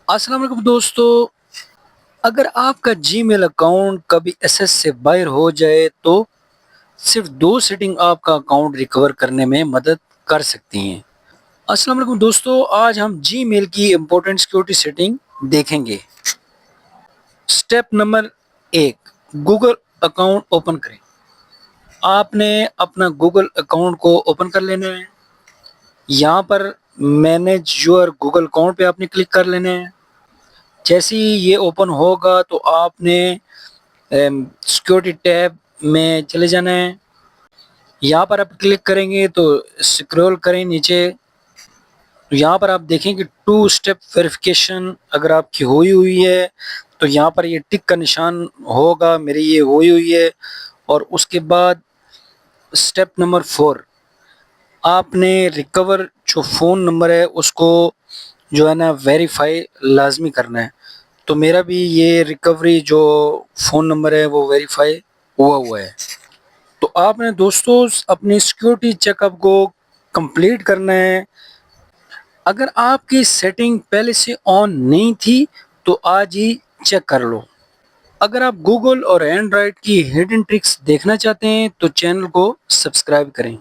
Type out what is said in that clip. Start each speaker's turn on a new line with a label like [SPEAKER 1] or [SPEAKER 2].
[SPEAKER 1] السلام علیکم دوستو، اگر آپ کا جی میل اکاؤنٹ کبھی ایس ایس سے باہر ہو جائے تو صرف دو سیٹنگ آپ کا اکاؤنٹ ریکور کرنے میں مدد کر سکتی ہیں۔ السلام علیکم دوستو، آج ہم جی میل کی امپورٹنٹ سیکیورٹی سیٹنگ دیکھیں گے۔ Step number 1، Google account open کریں۔ آپ نے اپنا گوگل اکاؤنٹ کو اوپن کر لینا ہے۔ یہاں پر مینیج یور گوگل اکاؤنٹ پہ آپ نے کلک کر لینا ہے۔ جیسے ہی یہ اوپن ہوگا تو آپ نے سیکیورٹی ٹیب میں چلے جانا ہے۔ یہاں پر آپ کلک کریں گے تو اسکرول کریں نیچے، یہاں پر آپ دیکھیں کہ 2 اسٹیپ ویریفیکیشن اگر آپ کی ہوئی ہے تو یہاں پر یہ ٹک کا نشان ہوگا، میری یہ ہوئی ہے۔ اور اس کے بعد اسٹیپ نمبر 4، آپ نے ریکور جو فون نمبر ہے اس کو جو ہے نا ویریفائی لازمی کرنا ہے۔ تو میرا بھی یہ ریکوری جو فون نمبر ہے وہ ویریفائی ہوا ہے۔ تو آپ نے دوستو اپنی سیکیورٹی چیک اپ کو کمپلیٹ کرنا ہے۔ اگر آپ کی سیٹنگ پہلے سے آن نہیں تھی تو آج ہی چیک کر لو۔ اگر آپ گوگل اور اینڈرائڈ کی ہڈن ٹرکس دیکھنا چاہتے ہیں تو چینل کو سبسکرائب کریں۔